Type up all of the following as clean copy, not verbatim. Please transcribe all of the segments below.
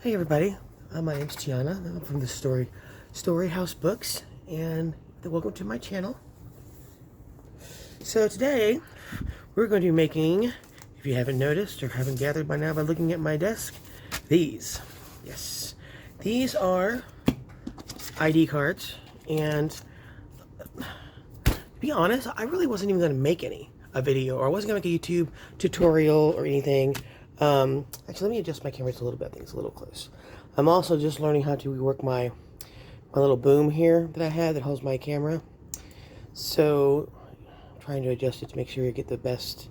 Hey everybody, my name's Tiana. I'm from the Story House Books, and welcome to my channel. So today we're going to be making, if you haven't noticed or haven't gathered by now by looking at my desk, these. Yes, these are ID cards, and to be honest, I really wasn't even going to make a video, or I wasn't going to make a YouTube tutorial or anything. Actually, let me adjust my camera just a little bit. I think it's a little close. I'm also just learning how to rework my little boom here that I have that holds my camera. So, I'm trying to adjust it to make sure you get the best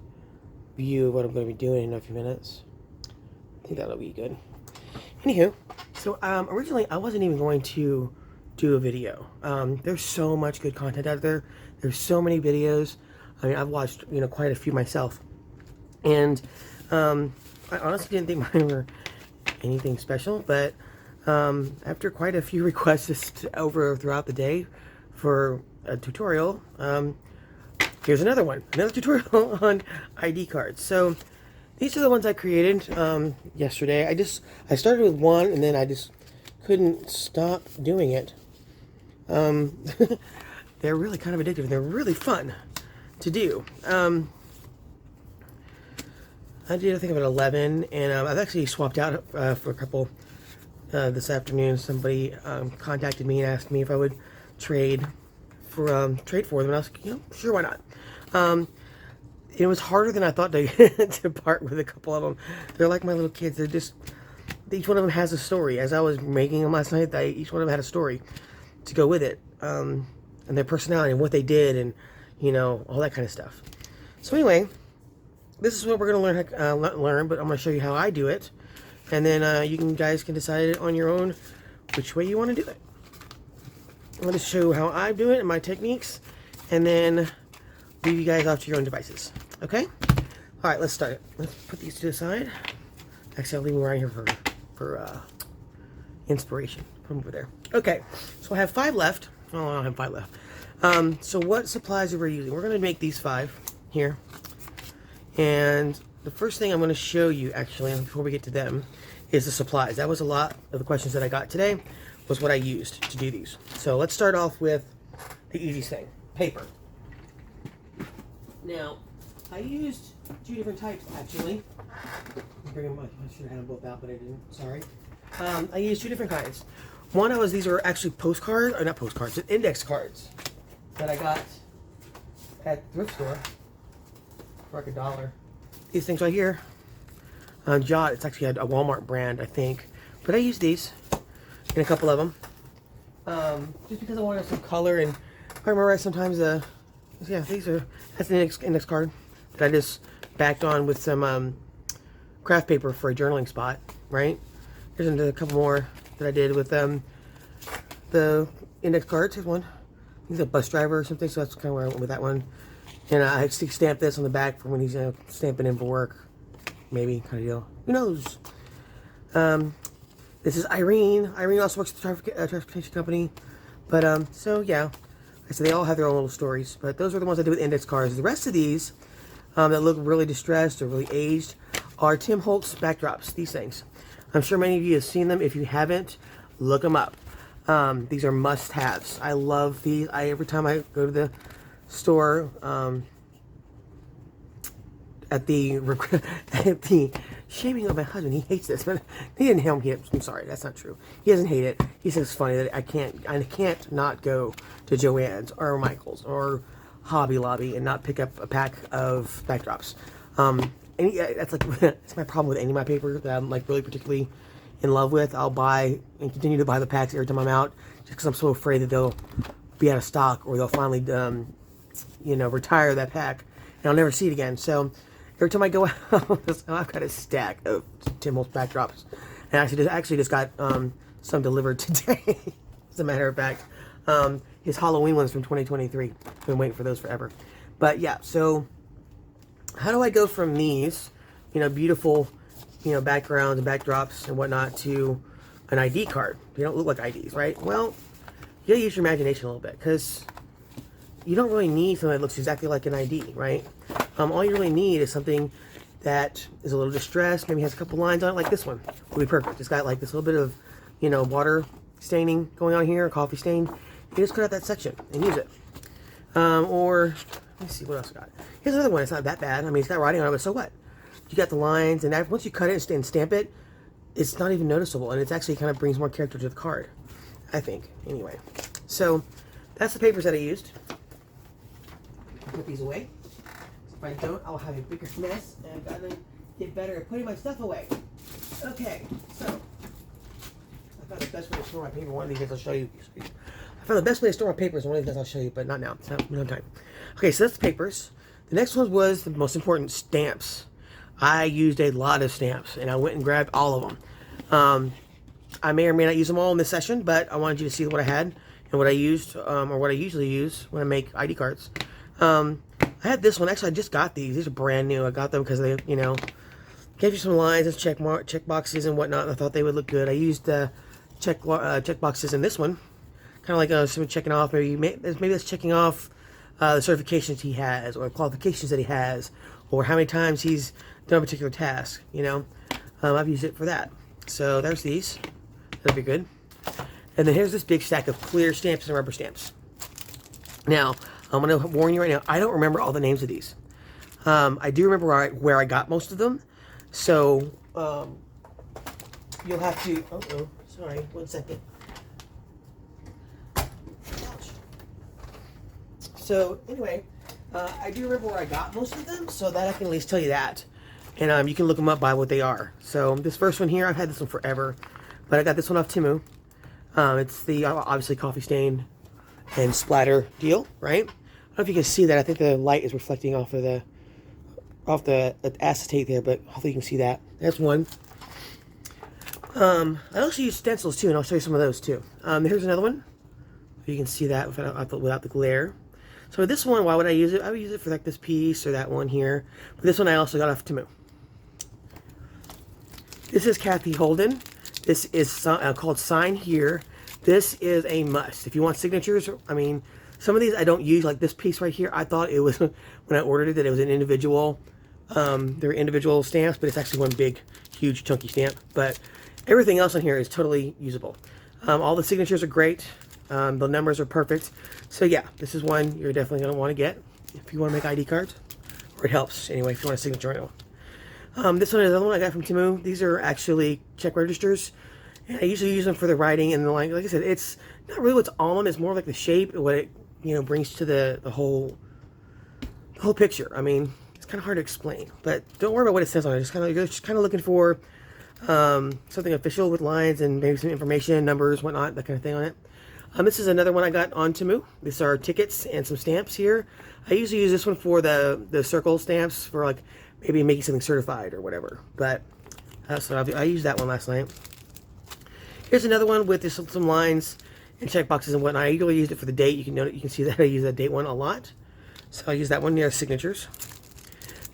view of what I'm going to be doing in a few minutes. I think that'll be good. Anywho, so originally I wasn't even going to do a video. There's so much good content out there. There's so many videos. I mean, I've watched quite a few myself, and I honestly didn't think mine were anything special, but after quite a few requests throughout the day for a tutorial, here's another tutorial on ID cards. So these are the ones I created yesterday. I started with one, and then I just couldn't stop doing it. They're really kind of addictive. They're really fun to do. I did, I think, about 11, and I've actually swapped out for a couple this afternoon. Somebody contacted me and asked me if I would trade for them, and I was like, sure, why not? It was harder than I thought to part with a couple of them. They're like my little kids. They're just, each one of them has a story. As I was making them last night, each one of them had a story to go with it, and their personality and what they did, and all that kind of stuff. So anyway, this is what we're going to learn, but I'm going to show you how I do it, and then you guys can decide on your own which way you want to do it. I'm going to show you how I do it and my techniques, and then leave you guys off to your own devices. Okay? All right, let's start it. Let's put these to the side. Actually, I'll leave them right here for inspiration. Put them over there. Okay, so I have 5 left. Oh, I don't have 5 left. So what supplies are we using? We're going to make these 5 here. And the first thing I'm going to show you, actually, before we get to them, is the supplies. That was a lot of the questions that I got today, was what I used to do these. So let's start off with the easiest thing, paper. Now, I used 2 different types, actually. Bring them up. I should have had them both out, but I didn't. Sorry. I used 2 different kinds. One these are actually postcards, or not postcards, index cards that I got at the thrift store for like $1. These things right here, Jot. It's actually a Walmart brand, I think, but I use these in a couple of them, just because I wanted some color. And if I remember right, sometimes yeah, that's an index card that I just backed on with some craft paper for a journaling spot. Right, there's a couple more that I did with the index cards. Here's one. He's a bus driver or something, so that's kind of where I went with that one. And I stamped this on the back for when he's stamping in for work, maybe, kind of deal. Who knows? This is Irene. Irene also works at the transportation company. But, so, yeah. I said they all have their own little stories. But those are the ones I did with index cards. The rest of these that look really distressed or really aged are Tim Holtz backdrops, these things. I'm sure many of you have seen them. If you haven't, look them up. These are must-haves. I love these. Every time I go to the store, at the shaming of my husband, he hates this, but he didn't help him. I'm sorry, that's not true. He doesn't hate it. He says it's funny that I can't not go to Joann's or Michael's or Hobby Lobby and not pick up a pack of backdrops. That's my problem with any of my paper that I'm like really particularly in love with. I'll buy and continue to buy the packs every time I'm out, just because I'm so afraid that they'll be out of stock, or they'll finally retire that pack and I'll never see it again. So every time I go out, I've got a stack of Tim Holtz backdrops, and I actually just got some delivered today. As a matter of fact, his Halloween ones from 2023. Been waiting for those forever. But yeah, so how do I go from these beautiful backgrounds and backdrops and whatnot to an ID card? They don't look like IDs, right? Well, you gotta use your imagination a little bit, because you don't really need something that looks exactly like an ID, right? All you really need is something that is a little distressed, maybe has a couple lines on it, like this one, will be perfect. It's got like this little bit of, you know, water staining going on here, coffee stain. You just cut out that section and use it. Or, let me see, what else I got? Here's another one. It's not that bad. I mean, it's got writing on it, but so what? You got the lines, and once you cut it and stamp it, it's not even noticeable, and it actually kind of brings more character to the card, I think. Anyway, so that's the papers that I used. I'll put these away. If I don't, I'll have a bigger mess, and I've got to get better at putting my stuff away. Okay, so I found the best way to store my paper. One of these days I'll show you. I found the best way to store my papers. One of these days I'll show you, but not now. It's not, no time. Okay, so that's the papers. The next one was the most important, stamps. I used a lot of stamps, and I went and grabbed all of them. I may or may not use them all in this session, but I wanted you to see what I had and what I used, or what I usually use when I make ID cards. I had this one. Actually, I just got these. These are brand new. I got them because they, you know, gave you some lines and check boxes and whatnot, and I thought they would look good. I used check boxes in this one, kind of like someone checking off. Maybe that's checking off the certifications he has, or qualifications that he has, or how many times he's done a particular task. You know, I've used it for that. So there's these. That'll be good. And then here's this big stack of clear stamps and rubber stamps. Now, I'm going to warn you right now, I don't remember all the names of these. I do remember where I got most of them. So, you'll have to... Oh, sorry, 1 second. So, anyway, I do remember where I got most of them, so that I can at least tell you that. And you can look them up by what they are. So, this first one here, I've had this one forever. But I got this one off Temu. It's the, obviously, coffee stain and splatter deal, right? I don't know if you can see that. I think the light is reflecting off the acetate there, but hopefully you can see that. That's one. I also use stencils too, and I'll show you some of those too. Here's another one. You can see that without the glare. So this one, why would I use it? I would use it for like this piece or that one here. But this one I also got off Temu. This is Kathy Holden. This is called Sign Here. This is a must. If you want signatures, I mean, some of these I don't use, like this piece right here. I thought it was, when I ordered it, that it was an individual, they're individual stamps, but it's actually one big, huge, chunky stamp. But everything else on here is totally usable. All the signatures are great. The numbers are perfect. So yeah, this is one you're definitely going to want to get if you want to make ID cards. Or it helps, anyway, if you want a signature right now. This one is another one I got from Temu. These are actually check registers. And I usually use them for the writing and the line. Like I said, it's not really what's on them. It's more like the shape, what it, you know, brings to the whole picture. I mean, it's kind of hard to explain, but don't worry about what it says on it. You're just kind of looking for something official with lines and maybe some information, numbers, whatnot, that kind of thing on it. This is another one I got on Temu. These are tickets and some stamps here. I usually use this one for the circle stamps for like maybe making something certified or whatever. But so I used that one last night. Here's another one with some lines and check boxes and whatnot. I usually used it for the date. You can see that I use that date one a lot. So I use that one near signatures.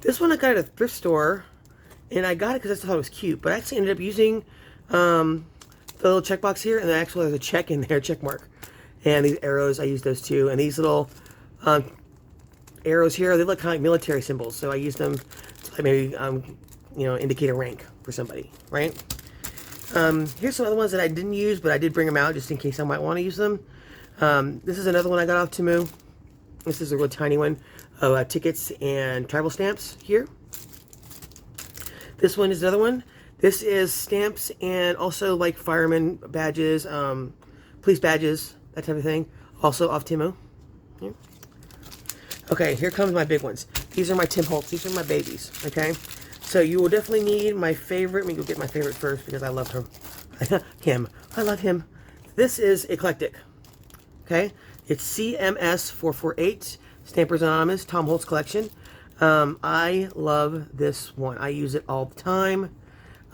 This one I got at a thrift store, and I got it because I just thought it was cute. But I actually ended up using the little check box here, and then actually there's a check in there, check mark. And these arrows, I use those too. And these little arrows here, they look kind of like military symbols. So I use them to maybe you know, indicate a rank for somebody, right? Here's some other ones that I didn't use, but I did bring them out just in case I might want to use them. This is another one I got off Temu. This is a real tiny one of tickets and travel stamps here. This one is another one. This is stamps and also like fireman badges, police badges, that type of thing. Also off Temu. Here. Okay, here comes my big ones. These are my Tim Holtz. These are my babies, okay? So you will definitely need my favorite. Let me go get my favorite first because I love him. I love him. This is Eclectic. Okay? It's CMS 448, Stampers Anonymous, Tom Holtz Collection. I love this one. I use it all the time.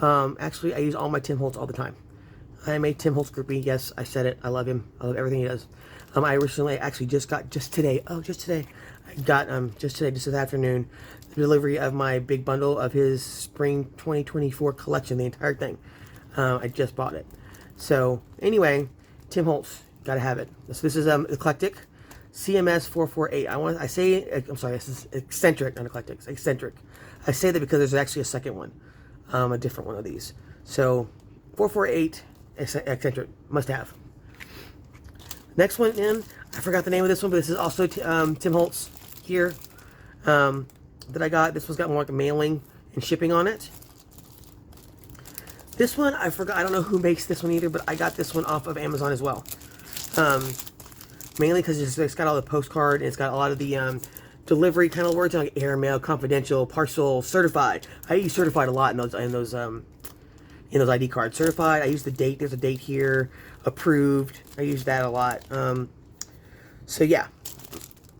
Actually, I use all my Tim Holtz all the time. I am a Tim Holtz groupie. Yes, I said it. I love him. I love everything he does. I recently actually just today, just this afternoon, the delivery of my big bundle of his spring 2024 collection, the entire thing. I just bought it. So anyway, Tim Holtz, gotta have it. So this is Eclectic CMS 448. I'm sorry, this is eccentric, not eclectic, eccentric. I say that because there's actually a second one, a different one of these. So 448 eccentric, must have. Next one in, I forgot the name of this one, but this is also Tim Holtz here that I got. This one's got more like a mailing and shipping on it. This one, I forgot, I don't know who makes this one either, but I got this one off of Amazon as well. Mainly because it's got all the postcard, and it's got a lot of the delivery kind of words like airmail, confidential, parcel, certified. I use certified a lot in those ID cards. Certified, I use the date. There's a date here. Approved. I use that a lot. So yeah,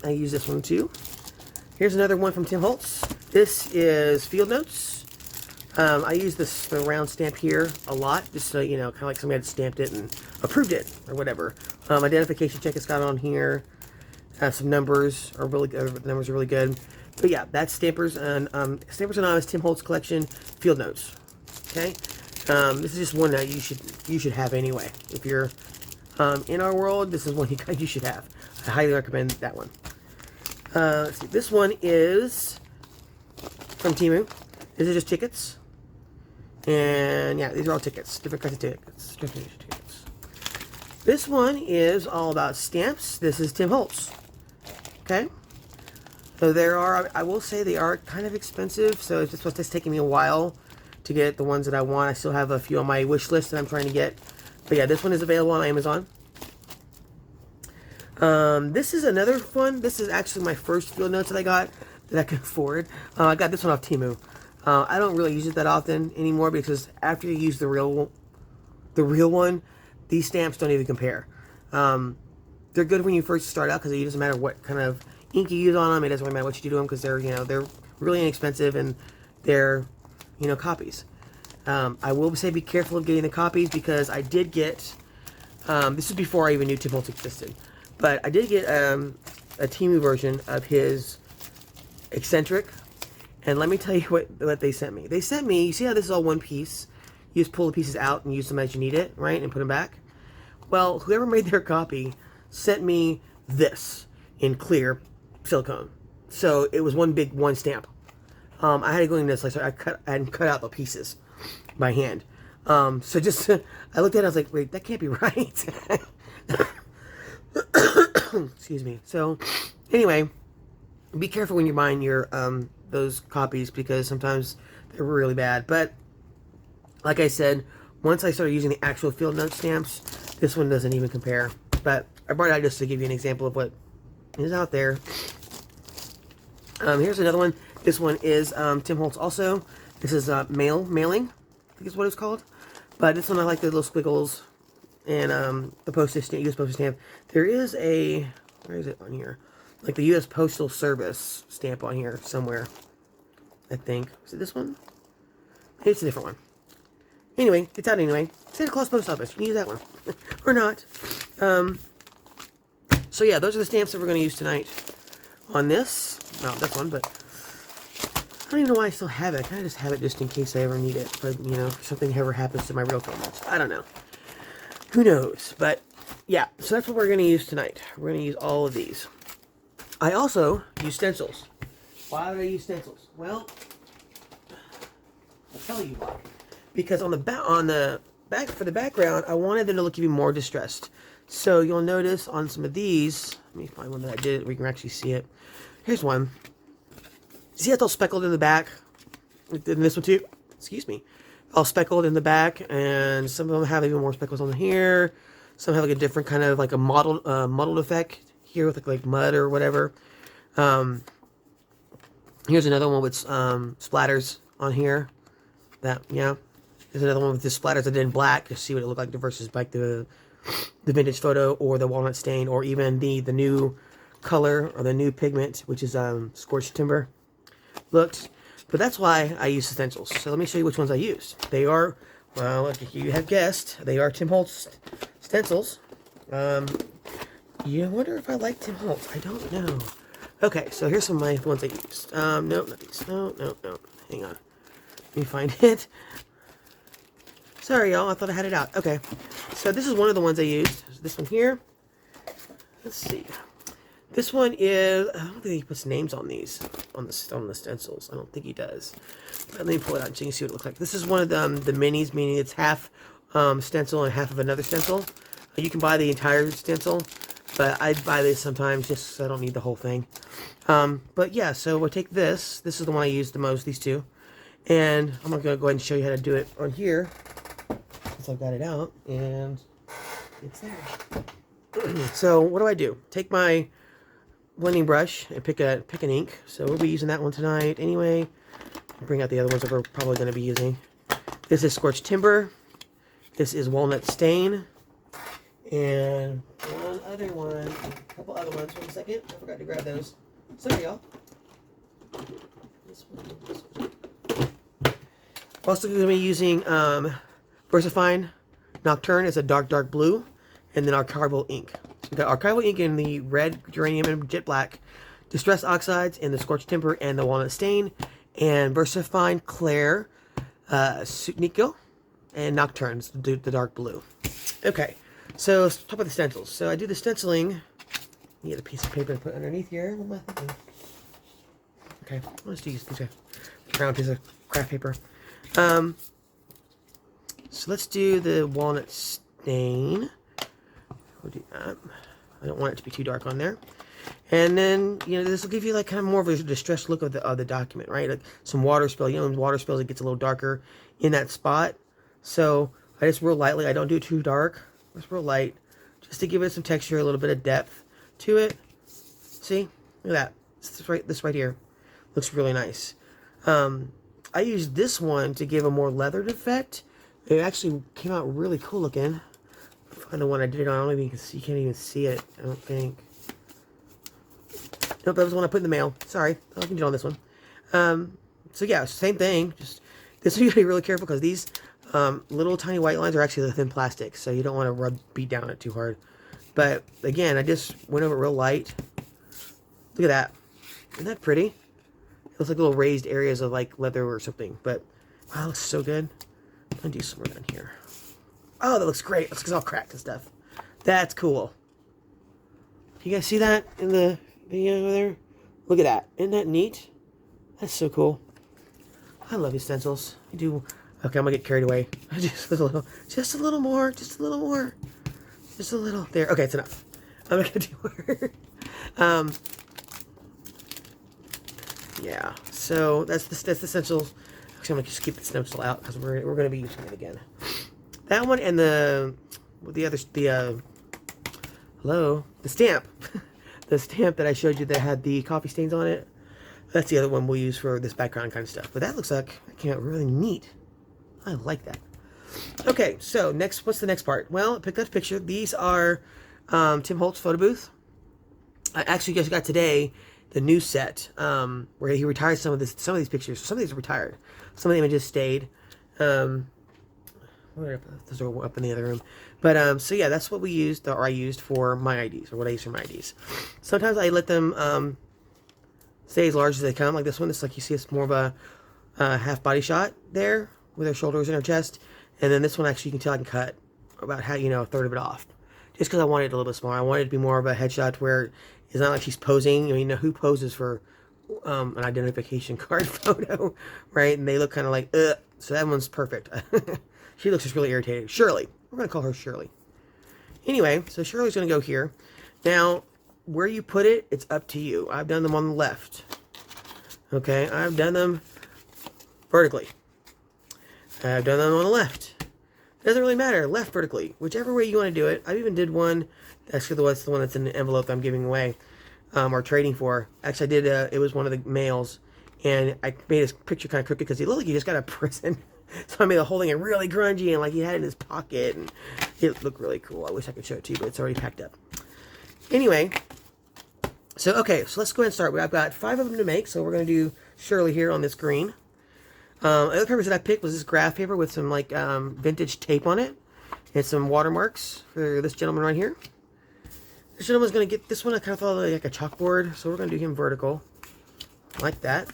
I use this one too. Here's another one from Tim Holtz. This is Field Notes. I use the round stamp here a lot, just so you know, kind of like somebody had stamped it and approved it or whatever. Identification check it's got on here. Some numbers are really good. The numbers are really good. But yeah, that's Stampers and Stampers Anonymous Tim Holtz Collection Field Notes. Okay. This is just one that you should have anyway. If you're in our world, this is one you should have. I highly recommend that one. Let's see. This one is from Temu. This is just tickets. And yeah, these are all tickets. Different kinds of tickets. Different tickets. This one is all about stamps. This is Tim Holtz. Okay. So I will say they are kind of expensive. So it's just what's taking me a while to get the ones that I want. I still have a few on my wish list that I'm trying to get. But yeah, this one is available on Amazon. This is another one. This is actually my first Field Notes that I got that I can afford. I got this one off Temu. I don't really use it that often anymore because after you use the real one, these stamps don't even compare. They're good when you first start out because it doesn't matter what kind of ink you use on them. It doesn't really matter what you do to them because they're really inexpensive and they're copies. I will say be careful of getting the copies because I did get this is before I even knew Tim Holtz existed, but I did get a Temu version of his eccentric. And let me tell you what they sent me. They sent me, you see how this is all one piece? You just pull the pieces out and use them as you need it, right? And put them back. Well, whoever made their copy sent me this in clear silicone. So it was one stamp. I had to go in this, so I cut out the pieces by hand. So just, I looked at it, I was like, wait, that can't be right. Excuse me. So, anyway, be careful when you're buying your, those copies because sometimes they're really bad. But like I said, once I started using the actual Field Note stamps, this one doesn't even compare. But I brought it out just to give you an example of what is out there. Here's another one. This one is Tim Holtz also. This is mailing, I think is what it's called. But this one I like the little squiggles and the postage stamp, U.S. postage stamp. There is a, where is it on here? Like the U.S. Postal Service stamp on here somewhere, I think. Is it this one? Maybe it's a different one. Anyway, it's out anyway. Santa Claus Post Office. You can use that one. Or not. So yeah, those are the stamps that we're going to use tonight on this. No, that's one, but I don't even know why I still have it. I kind of just have it just in case I ever need it. But, if something ever happens to my real films. I don't know. Who knows? But, yeah. So that's what we're going to use tonight. We're going to use all of these. I also use stencils. Why would I use stencils? Well, I'll tell you why. Because on the back for the background, I wanted them to look even more distressed. So you'll notice on some of these, let me find one that I did. We can actually see it. Here's one. See how it's all speckled in the back? And this one too. Excuse me. All speckled in the back, and some of them have even more speckles on here. Some have like a different kind of like a mottled effect here with like mud or whatever. Here's another one with splatters on here. There's another one with the splatters I did in black to see what it looked like versus like the vintage photo or the walnut stain or even the new color or the new pigment, which is scorched timber looked. But that's why I use stencils. So let me show you which ones I used. They are, well, like you have guessed, they are Tim Holtz stencils. You wonder if I like Tim Holtz. I don't know. Okay, so here's some of my ones I used. Nope, not these. No. Hang on. Let me find it. Sorry, y'all. I thought I had it out. Okay. So this is one of the ones I used. This one here. Let's see. This one is, I don't think he puts names on these, on the stencils. I don't think he does. But let me pull it out so you can see what it looks like. This is one of the minis, meaning it's half stencil and half of another stencil. You can buy the entire stencil, but I buy this sometimes just so I don't need the whole thing. But yeah, so we'll take this. This is the one I use the most, these two. And I'm going to go ahead and show you how to do it on here, since I've got it out, and it's there. So what do? Take my blending brush and pick an ink. So we'll be using that one tonight anyway. Bring out the other ones that we're probably going to be using. This is Scorched Timber. This is Walnut Stain. And one other one, a couple other ones. Wait a second, I forgot to grab those. Sorry, y'all. This one. Also going to be using VersaFine Nocturne. It's a dark blue. And then Archival ink. So we've got Archival ink in the red, geranium, and jet black. Distress Oxides in the Scorched Timber and the Walnut Stain. And VersaFine Clair, Sutnico, and Nocturnes, the dark blue. Okay, so let's talk about the stencils. So I do the stenciling. You get a piece of paper to put underneath here. What am I thinking? Okay, let's use a brown piece of craft paper. So let's do the Walnut Stain. We'll do that. I don't want it to be too dark on there. And then, you know, this will give you like kind of more of a distressed look of the document, right? Like some water spill. You know, when water spills, it gets a little darker in that spot. So I just real lightly. I don't do it too dark. Just real light, just to give it some texture, a little bit of depth to it. See, look at that. This right here looks really nice. I used this one to give a more leathered effect. It actually came out really cool looking. Find the one I did it on. I don't even you can't even see it. I don't think. Nope, that was the one I put in the mail. Sorry, I can do it on this one. So yeah, same thing. Just this one you gotta be really careful because these little tiny white lines are actually the thin plastic, so you don't want to beat down it too hard. But again, I just went over it real light. Look at that. Isn't that pretty? It looks like little raised areas of like leather or something. But wow, it looks so good. I'm gonna do some more down here. Oh, that looks great. It looks all cracked and stuff. That's cool. You guys see that in the video over there? Look at that. Isn't that neat? That's so cool. I love these stencils. I do. Okay, I'm gonna get carried away. Just a little more. Just a little more. Just a little. There. Okay, it's enough. I'm not gonna do more. Yeah. So that's the stencils. Actually, I'm gonna just keep the stencil out because we're gonna be using it again. That one and the stamp. The stamp that I showed you that had the coffee stains on it. That's the other one we'll use for this background kind of stuff. But that looks like, really neat. I like that. Okay, so next, what's the next part? Well, I picked up a picture. These are Tim Holtz photo booth. I actually just got today the new set where he retired some of these pictures. Some of these are retired. Some of the images stayed. Those are up in the other room. But, so yeah, that's what we used, or I used for my IDs, or what I use for my IDs. Sometimes I let them stay as large as they come, like this one. It's like you see it's more of a half body shot there, with her shoulders and her chest. And then this one, actually, you can tell I can cut about a third of it off. Just because I wanted it a little bit smaller. I wanted it to be more of a headshot where it's not like she's posing. I mean, who poses for an identification card photo, right? And they look kind of like, ugh. So that one's perfect. She looks just really irritated. Shirley. We're going to call her Shirley. Anyway, so Shirley's going to go here. Now, where you put it, it's up to you. I've done them on the left. Okay, I've done them vertically. I've done them on the left. Doesn't really matter. Left, vertically. Whichever way you want to do it. I even did one. Actually, that's the one that's in the envelope that I'm giving away. Or trading for. Actually, I did. It was one of the males. And I made his picture kind of crooked because he looked like he just got out of prison. So I made the whole thing really grungy and like he had it in his pocket. And it looked really cool. I wish I could show it to you, but it's already packed up. Anyway. So, okay. So let's go ahead and start. I've got 5 of them to make. So we're going to do Shirley here on this green. The other papers that I picked was this graph paper with some like vintage tape on it. And some watermarks for this gentleman right here. This gentleman's going to get this one. I kind of thought like a chalkboard. So we're going to do him vertical. Like that.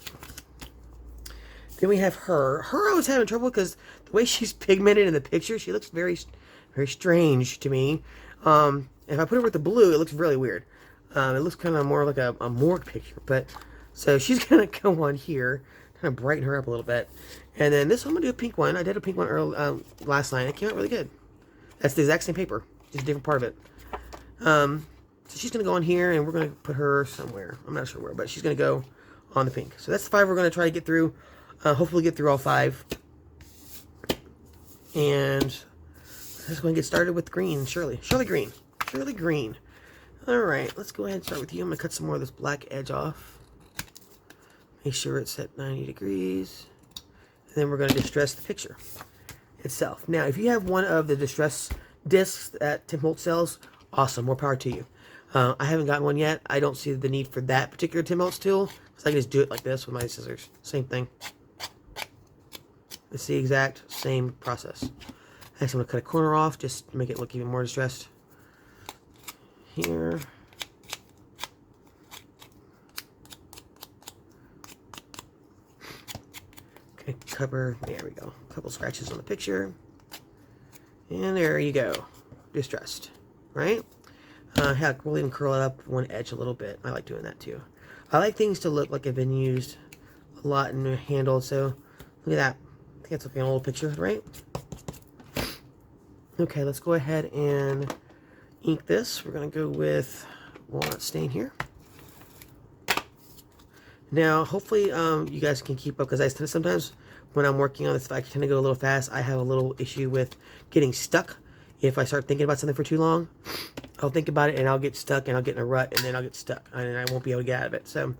Then we have her. Her I was having trouble because the way she's pigmented in the picture, she looks very, very strange to me. If I put her with the blue, it looks really weird. It looks kind of more like a morgue picture, but so she's gonna go on here, kind of brighten her up a little bit. And then this one, I'm gonna do a pink one. I did a pink one early, last night. It came out really good. That's the exact same paper, just a different part of it. So she's gonna go on here, and we're gonna put her somewhere. I'm not sure where, but she's gonna go on the pink. So that's the 5 we're gonna try to get through. Hopefully get through all 5. And let's go and get started with green. Shirley Green. Alright, let's go ahead and start with you. I'm going to cut some more of this black edge off. Make sure it's at 90 degrees. And then we're going to distress the picture itself. Now, if you have one of the distress discs that Tim Holtz sells, awesome, more power to you. I haven't gotten one yet. I don't see the need for that particular Tim Holtz tool, because I can just do it like this with my scissors. Same thing. It's the exact same process. Next, I'm going to cut a corner off just to make it look even more distressed. Here. Okay, cover. There we go. A couple scratches on the picture. And there you go. Distressed. Right? Heck, we'll even curl it up one edge a little bit. I like doing that too. I like things to look like they've been used a lot and handled. So, look at that. I think that's looking a little picture, right? Okay, let's go ahead and ink this. We're going to go with walnut stain here. Now, hopefully you guys can keep up, because sometimes when I'm working on this, if I tend to go a little fast, I have a little issue with getting stuck. If I start thinking about something for too long, I'll think about it and I'll get stuck and I'll get in a rut and then I'll get stuck and I won't be able to get out of it. So,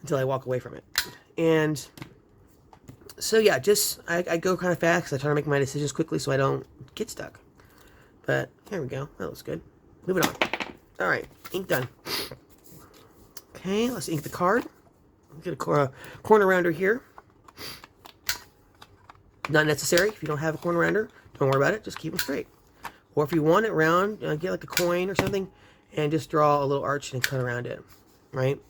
until I walk away from it. And so yeah, I go kind of fast because I try to make my decisions quickly so I don't get stuck. But there we go. That looks good. Moving on. All right, ink done. Okay, let's ink the card. Get a corner rounder here. Not necessary. If you don't have a corner rounder, don't worry about it. Just keep them straight. Or if you want it round, get like a coin or something and just draw a little arch and cut around it. Right?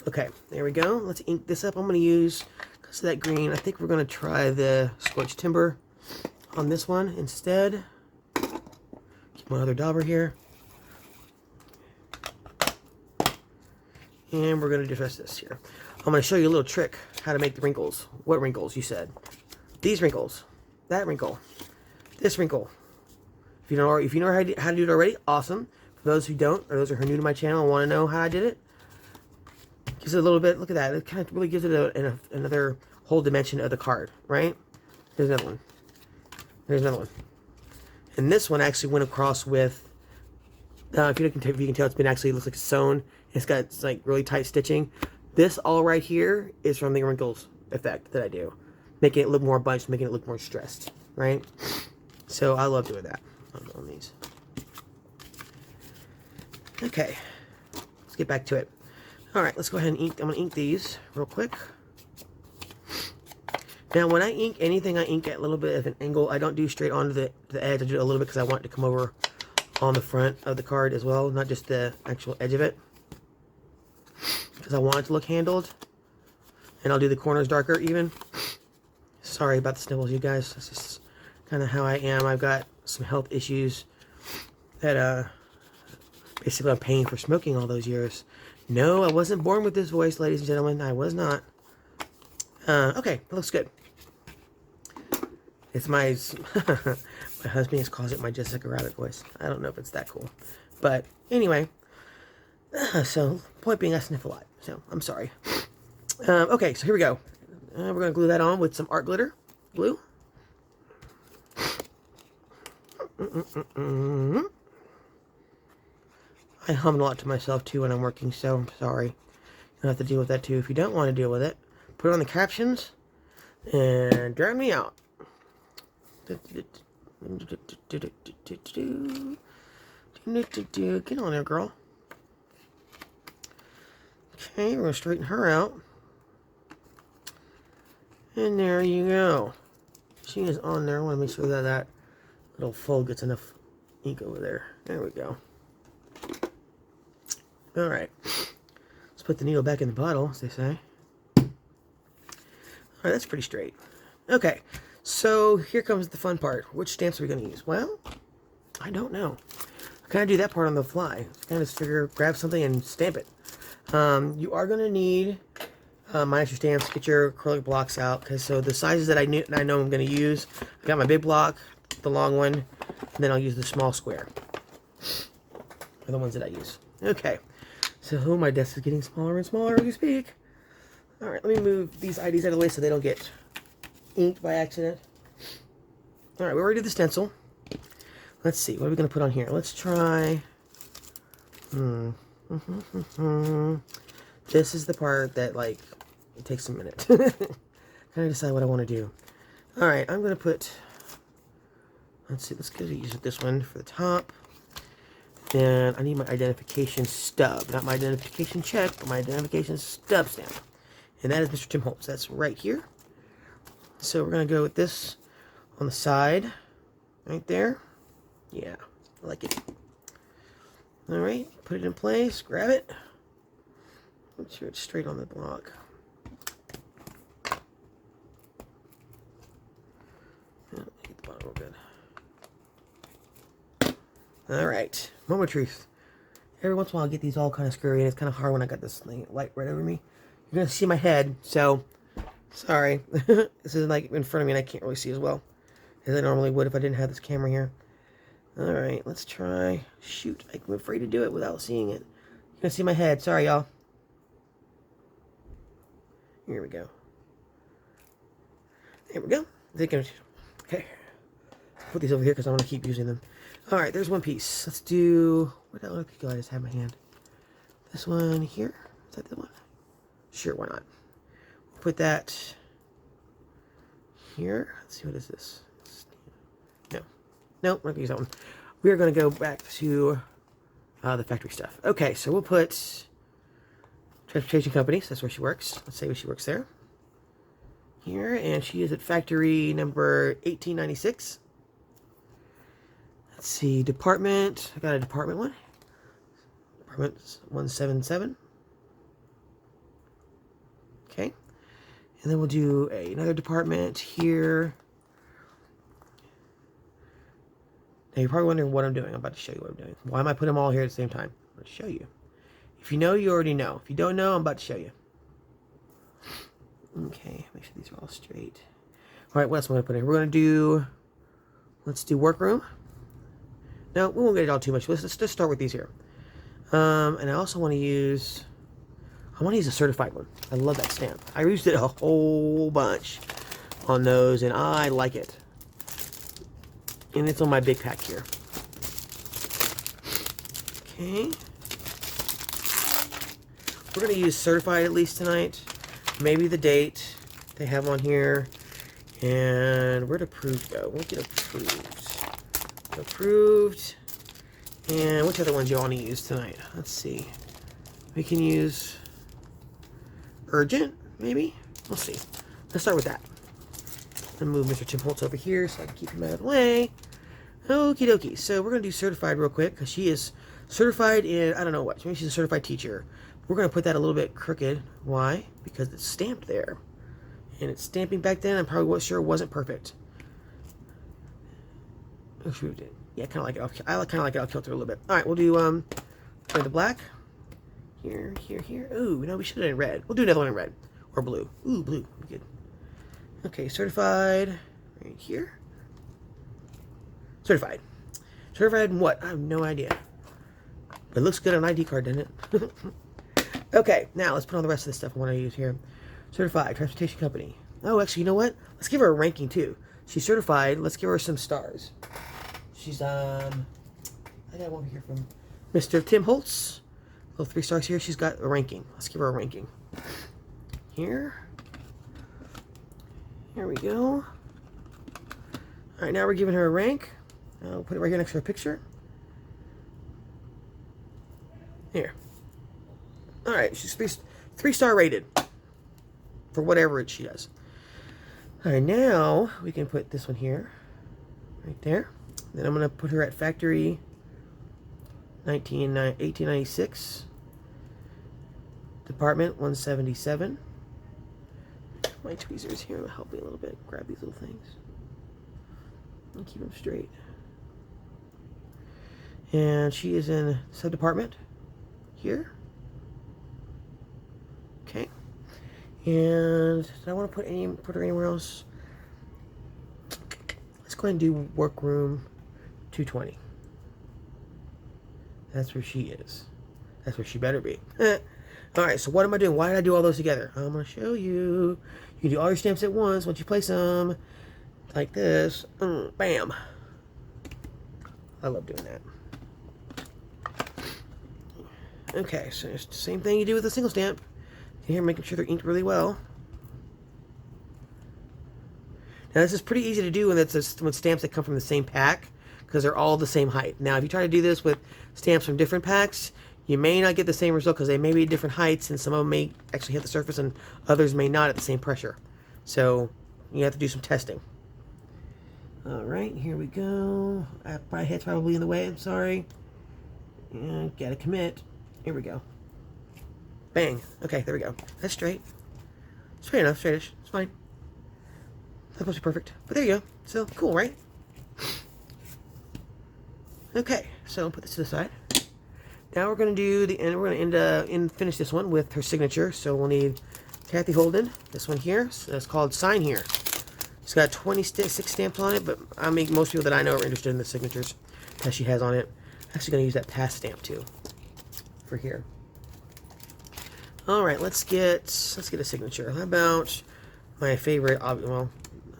Okay, there we go. Let's ink this up. I'm going to use, because of that green, I think we're going to try the Scorched Timber on this one instead. Keep my other dauber here. And we're going to distress this here. I'm going to show you a little trick how to make the wrinkles. What wrinkles, you said? These wrinkles. That wrinkle. This wrinkle. If you know how to do it already, awesome. For those who don't, or those who are new to my channel and want to know how I did it, gives it a little bit, look at that. It kind of really gives it another whole dimension of the card, right? There's another one. There's another one. And this one actually went across with, if you can tell, it's been actually, it looks like sewn. It's got like really tight stitching. This all right here is from the wrinkles effect that I do. Making it look more bunched, making it look more stressed, right? So I love doing that on these. Okay, let's get back to it. All right, let's go ahead and ink. I'm going to ink these real quick. Now, when I ink anything, I ink at a little bit of an angle. I don't do straight onto the edge. I do it a little bit because I want it to come over on the front of the card as well, not just the actual edge of it. Because I want it to look handled. And I'll do the corners darker even. Sorry about the snivels, you guys. That's just kind of how I am. I've got some health issues that basically I'm paying for smoking all those years. No, I wasn't born with this voice, ladies and gentlemen. I was not. Okay, that looks good. It's my my husband calls it my Jessica Rabbit voice. I don't know if it's that cool, but anyway. So point being, I sniff a lot. So I'm sorry. Okay, so here we go. We're gonna glue that on with some art glitter glue. I hum a lot to myself too when I'm working, so I'm sorry. You'll have to deal with that too. If you don't want to deal with it, put it on the captions and drown me out. Get on there, girl. Okay, we're going to straighten her out. And there you go. She is on there. I want to make sure that that little fold gets enough ink over there. There we go. Alright. Let's put the needle back in the bottle, as they say. Alright, that's pretty straight. Okay, so here comes the fun part. Which stamps are we going to use? Well, I don't know. kind of do that part on the fly. Kind of figure, grab something and stamp it. You are going to need miniature stamps. Get your acrylic blocks out. Okay, so the sizes that I know I'm going to use, I got my big block, the long one, and then I'll use the small square. Are the ones that I use. Okay, so my desk is getting smaller and smaller as we speak. All right, let me move these IDs out of the way so they don't get inked by accident. All right, we already did the stencil. Let's see, what are we going to put on here? Let's try... This is the part that, like, it takes a minute. Kind of decide what I want to do. All right, I'm going to put... Let's see, let's go use this one for the top. Then I need my identification stub. Not my identification check, but my identification stub stamp. And that is Mr. Tim Holtz. That's right here. So we're going to go with this on the side. Right there. Yeah, I like it. All right, put it in place. Grab it. Make sure it's straight on the block. Oh, get the bottom real good. All right, moment of truth. Every once in a while I get these all kind of screwy, and it's kind of hard when I got this thing light right over me. You're going to see my head, so sorry. This is like in front of me, and I can't really see as well as I normally would if I didn't have this camera here. All right, let's try. Shoot, I'm afraid to do it without seeing it. You're going to see my head. Sorry, y'all. Here we go. There we go. Okay. Put these over here because I want to keep using them. All right, there's one piece. Let's do... What other piece do I just have in my hand? This one here? Is that the one? Sure, why not? We'll put that here. Let's see, what is this? No, we're not going to use that one. We are going to go back to the factory stuff. Okay, so we'll put transportation companies. That's where she works. Let's say she works there. Here, and she is at factory number 1896. Let's see, department. I got a department one. Department 177. Okay. And then we'll do another department here. Now, you're probably wondering what I'm doing. I'm about to show you what I'm doing. Why am I putting them all here at the same time? I'm going to show you. If you know, you already know. If you don't know, I'm about to show you. Okay, make sure these are all straight. All right, what else am I going to put in? We're going to do, let's do workroom. No, we won't get it all too much. Let's just start with these here. And I also want to use, a certified one. I love that stamp. I used it a whole bunch on those, and I like it. And it's on my big pack here. Okay. We're going to use certified at least tonight. Maybe the date they have on here. And where'd approved go? We'll get approved. Approved. And which other ones you want to use tonight? Let's see. We can use urgent, maybe? We'll see. Let's start with that. I'm going to move Mr. Tim Holtz over here so I can keep him out of the way. Okie dokie. So we're going to do certified real quick because she is certified in, I don't know what. Maybe she's a certified teacher. We're going to put that a little bit crooked. Why? Because it's stamped there. And it's stamping back then. I'm probably sure it wasn't perfect. Oh, shoot. Yeah, kind of like it. I kind of like it. I'll filter a little bit. All right, we'll do the black. Here, here, here. Ooh, no, we should have done red. We'll do another one in red. Or blue. Ooh, blue. Good. Okay, certified. Right here. Certified. Certified in what? I have no idea. It looks good on an ID card, doesn't it? Okay, now let's put on the rest of the stuff I want to use here. Certified transportation company. Oh, actually, you know what? Let's give her a ranking too. She's certified. Let's give her some stars. She's I got one here from Mr. Tim Holtz. Little 3 stars here. She's got a ranking. Let's give her a ranking. Here. Here we go. All right, now we're giving her a rank. I'll put it right here next to her picture. Here. All right, she's 3-star rated for whatever she does. All right, now we can put this one here, right there. Then I'm going to put her at factory 1896, department 177. My tweezers here will help me a little bit. Grab these little things and keep them straight. And she is in sub-department here. Okay. And did I want to put her anywhere else? Let's go ahead and do workroom 220. That's where she is. That's where she better be. Alright, so what am I doing? Why did I do all those together? I'm going to show you. You do all your stamps at once. Once you place them like this, bam. I love doing that. Okay, so it's the same thing you do with a single stamp. Here, making sure they're inked really well. Now, this is pretty easy to do when stamps that come from the same pack, because they're all the same height. Now, if you try to do this with stamps from different packs, you may not get the same result because they may be different heights, and some of them may actually hit the surface, and others may not at the same pressure. So, you have to do some testing. Alright, here we go. My head's probably in the way, I'm sorry. And gotta commit. Here we go. Bang. Okay, there we go. That's straight. Straight enough, straightish. It's fine. That's supposed to be perfect. But there you go. So, cool, right? Okay, so put this to the side. Now we're going to do the end. We're going to finish this one with her signature. So we'll need Kathy Holden. This one here. So it's called Sign Here. It's got 26 stamps on it, but I mean, most people that I know are interested in the signatures that she has on it. I'm actually going to use that pass stamp too for here. All right, let's get a signature. How about my favorite? Well,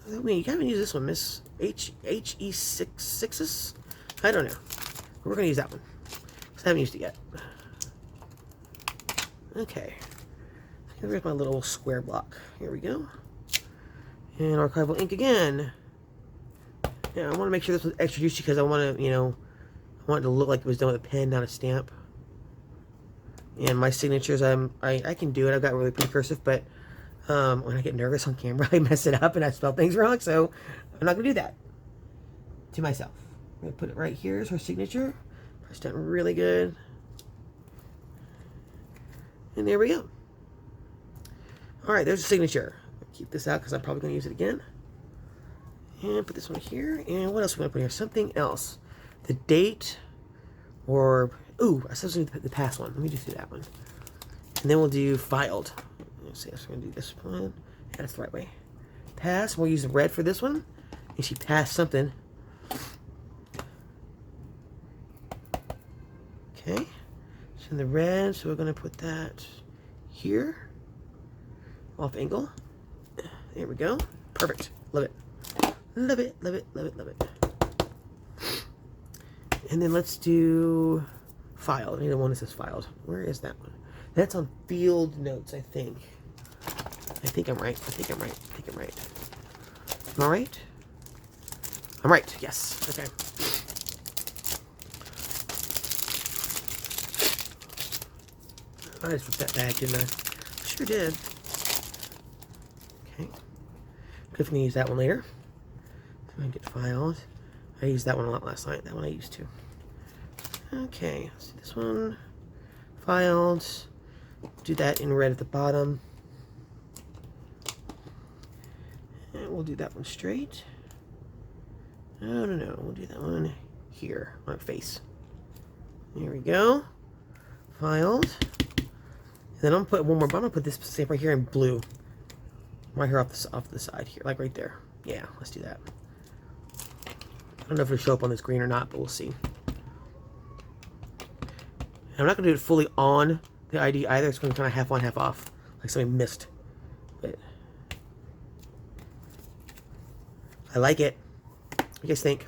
I mean, you haven't used this one, Miss HE66. I don't know. We're going to use that one. I haven't used it yet. Okay. Here's my little square block. Here we go. And archival ink again. Yeah, I want to make sure this was extra juicy because I want to, I want it to look like it was done with a pen, not a stamp. And my signatures, I can do it. I've got really pretty cursive, but when I get nervous on camera, I mess it up and I spell things wrong. So I'm not going to do that to myself. I'm going to put it right here as her signature. Press down really good. And there we go. All right, there's the signature. Keep this out because I'm probably going to use it again. And put this one here. And what else are we going to put here? Something else. The date or... Ooh, I supposed to do the past one. Let me just do that one. And then we'll do filed. Let's see, so we're going to do this one. Yeah, that's the right way. Pass. We'll use the red for this one. And she passed something. Okay. So in the red, so we're going to put that here. Off angle. There we go. Perfect. Love it. Love it, love it, love it, love it. And then let's do filed. I need the one that says filed. Where is that one? That's on field notes, I think. I think I'm right. I think I'm right. I think I'm right. Am I right? I'm right. Yes. Okay. I just ripped that bag, didn't I? Sure did. Okay. Good for me to use that one later. So I get filed. I used that one a lot last night. That one I used to. Okay, let's do this one. Filed. Do that in red at the bottom. And we'll do that one straight. No. We'll do that one here on face. There we go. Filed. And then I'm gonna put one more. But I'm gonna put this stamp right here in blue. Right here off the side here, like right there. Yeah, let's do that. I don't know if it'll show up on the screen or not, but we'll see. And I'm not going to do it fully on the ID either. It's going to kind of half on, half off. Like something missed. But I like it. What do you guys think?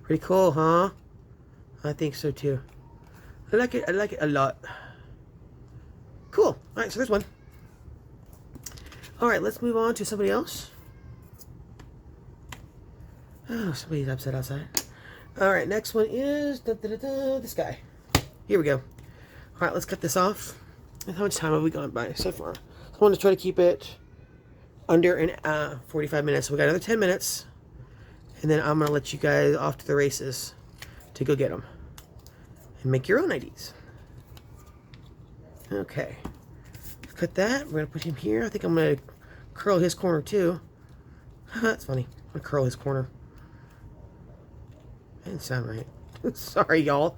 Pretty cool, huh? I think so too. I like it. I like it a lot. Cool. Alright, so there's one. Alright, let's move on to somebody else. Oh, somebody's upset outside. Alright, next one is this guy. Here we go. Alright, let's cut this off. And how much time have we gone by so far? So I want to try to keep it under an 45 minutes. So we got another 10 minutes. And then I'm going to let you guys off to the races to go get them. And make your own IDs. Okay. Let's cut that. We're going to put him here. I think I'm going to curl his corner too. That's funny. I'm going to curl his corner. That didn't sound right. Sorry, y'all.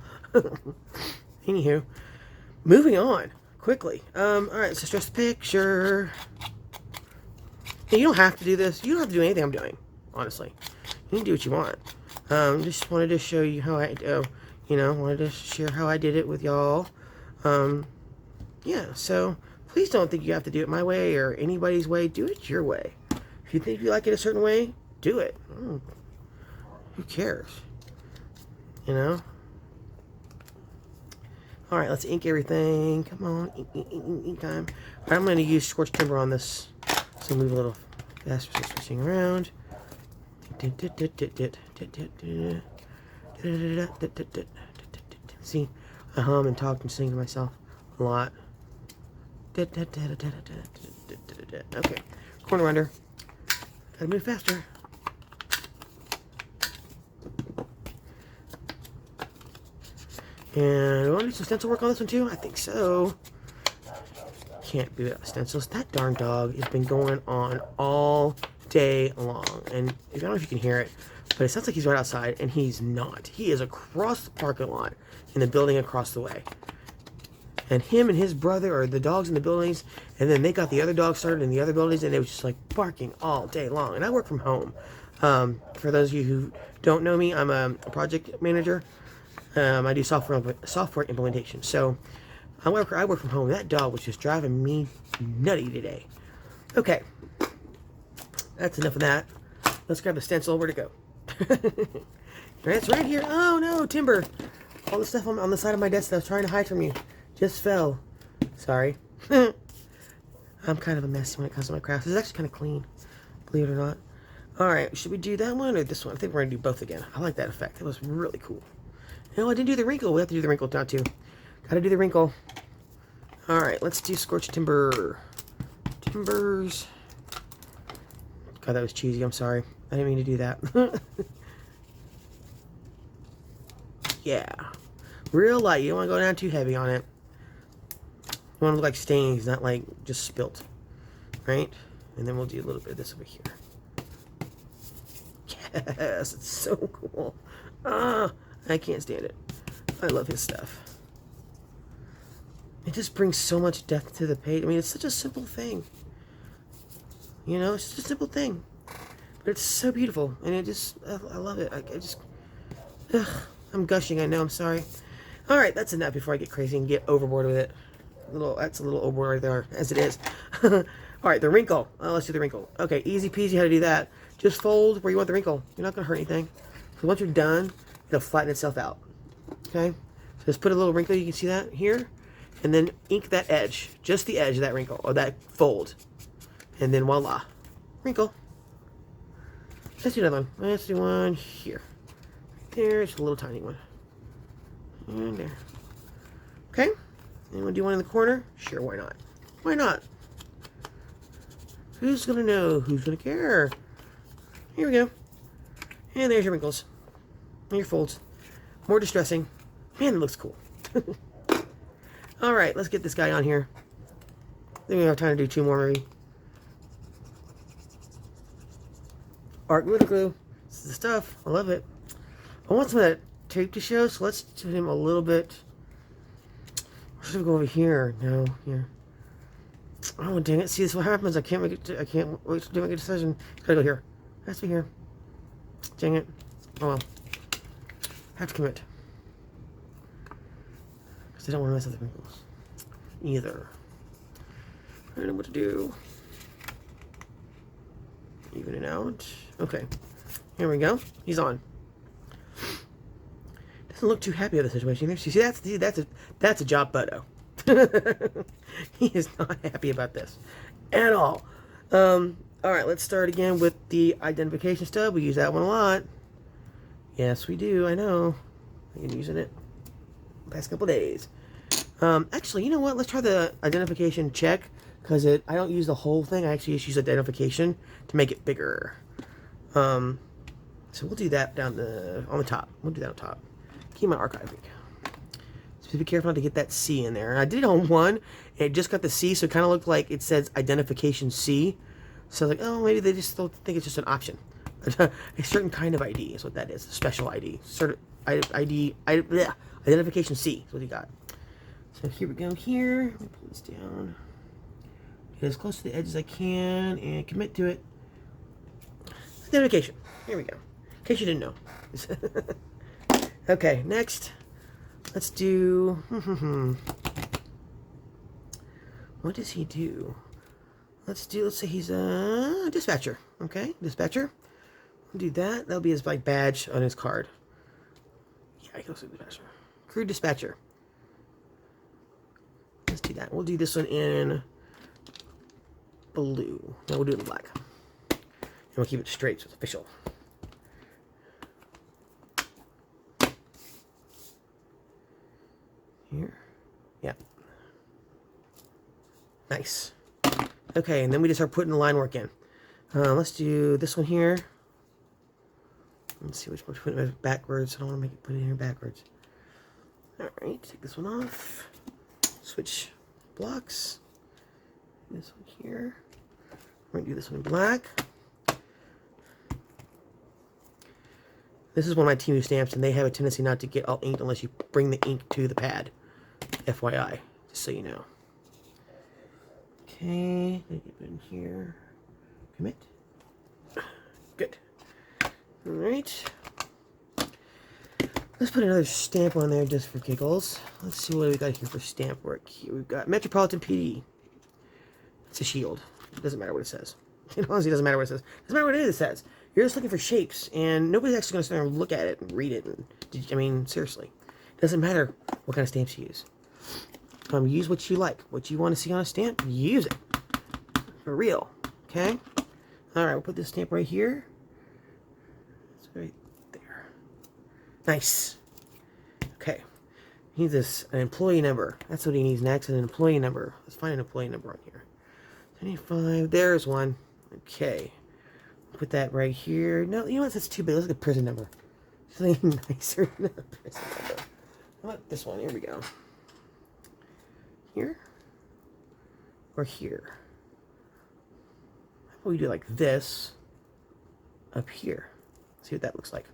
Anywho, moving on quickly. All right, so stress the picture. Hey, you don't have to do this. You don't have to do anything I'm doing, honestly. You can do what you want. Just wanted to show you how I do. Wanted to share how I did it with y'all. Yeah, so please don't think you have to do it my way or anybody's way. Do it your way. If you think you like it a certain way, do it. Who cares? Alright, let's ink everything. Come on, ink time. Alright, I'm going to use Scorched Timber on this. So move a little faster, switching around. See, I hum and talk and sing to myself a lot. Okay, corner under. Gotta move faster. And I want to do some stencil work on this one too? I think so. Can't be without stencils. That darn dog has been going on all day long. And I don't know if you can hear it, but it sounds like he's right outside, and he's not. He is across the parking lot in the building across the way. And him and his brother are the dogs in the buildings, and then they got the other dogs started in the other buildings, and it was just like barking all day long. And I work from home. For those of you who don't know me, I'm a project manager. I do software implementation. So I work from home. That dog was just driving me nutty today. Okay, that's enough of that. Let's grab the stencil. Where'd it go? It's right here. Oh no, timber! All the stuff on the side of my desk that I was trying to hide from you just fell. Sorry. I'm kind of a mess when it comes to my crafts. It's actually kind of clean, believe it or not. All right, should we do that one or this one? I think we're gonna do both again. I like that effect. That was really cool. No, I didn't do the wrinkle. We have to do the wrinkle now too. Gotta do the wrinkle. All right, let's do Scorched Timber. Timbers. God, that was cheesy. I'm sorry. I didn't mean to do that. Yeah. Real light. You don't want to go down too heavy on it. You want to look like stains, not like just spilt. Right? And then we'll do a little bit of this over here. Yes, it's so cool. I can't stand it. I love his stuff. It just brings so much depth to the page. I mean, it's such a simple thing. It's just a simple thing. But it's so beautiful. And it just, I love it. I just, I'm gushing, I know, I'm sorry. Alright, that's enough before I get crazy and get overboard with it. That's a little overboard right there, as it is. Alright, the wrinkle. Let's do the wrinkle. Okay, easy peasy how to do that. Just fold where you want the wrinkle. You're not going to hurt anything. So once you're done, it'll flatten itself out. Okay? So just put a little wrinkle, you can see that here. And then ink that edge. Just the edge of that wrinkle, or that fold. And then voila. Wrinkle. Let's do another one. Let's do one here. There's a little tiny one. And there. Okay? And we'll do one in the corner? Sure, why not? Why not? Who's gonna know? Who's gonna care? Here we go. And there's your wrinkles. And your folds. More distressing. Man, it looks cool. Alright, let's get this guy on here. I think we have time to do two more maybe. Art glitter glue. This is the stuff. I love it. I want some of that tape to show, so let's do him a little bit. Or should we go over here? No, here. Oh dang it! See, this is what happens. I can't wait to make a decision. It's gotta go here. It has to be here. Dang it! Oh well. Have to commit. Because I don't want to mess up the wrinkles. Either. I don't know what to do. Even it out. Okay. Here we go. He's on. Doesn't look too happy with the situation either. See, that's a job photo. He is not happy about this at all. Alright, let's start again with the identification stub. We use that one a lot. Yes, we do. I know. I've been using it the past couple days. Actually, you know what? Let's try the identification check, because I don't use the whole thing. I actually just use identification to make it bigger. So we'll do that on the top. We'll do that on top. Keep my archiving. So be careful not to get that C in there. And I did it on one, and it just got the C, so it kind of looked like it says identification C. So I was like, oh, maybe they just don't think it's just an option. A certain kind of ID is what that is. A special ID. Identification C is what he got. So here we go here. Let me pull this down. Get as close to the edge as I can and commit to it. Identification. Here we go. In case you didn't know. Okay, next. Let's do... What does he do? Let's say he's a dispatcher. Okay, dispatcher. We'll do that. That'll be his like badge on his card. Yeah, he goes to dispatcher. Crew dispatcher. Let's do that. We'll do this one in blue. No, we'll do it in black. And we'll keep it straight so it's official. Here. Yeah. Nice. Okay, and then we just start putting the line work in. Let's do this one here. Let's see which one to put it backwards. I don't want to put it here backwards. Alright, take this one off. Switch blocks. This one here. We're going to do this one in black. This is one of my Temu stamps, and they have a tendency not to get all inked unless you bring the ink to the pad. FYI, just so you know. Okay, get it in here. Commit. Good. Alright. Let's put another stamp on there just for giggles. Let's see what we got here for stamp work. Here we've got Metropolitan PD. It's a shield. It doesn't matter what it says. It honestly doesn't matter what it says. It doesn't matter what it says. You're just looking for shapes, and nobody's actually going to sit there and look at it and read it. I mean, seriously. It doesn't matter what kind of stamps you use. Use what you like. What you want to see on a stamp, use it. For real. Okay? Alright, we'll put this stamp right here. It's right there. Nice. Okay. He needs an employee number. That's what he needs next, an employee number. Let's find an employee number on here. 75. There's one. Okay. Put that right here. No, you know what? That's too big. Let's get a prison number. Something nicer than a prison number. How about this one? Here we go. Here? Or here? How about we do like this up here? See what that looks like.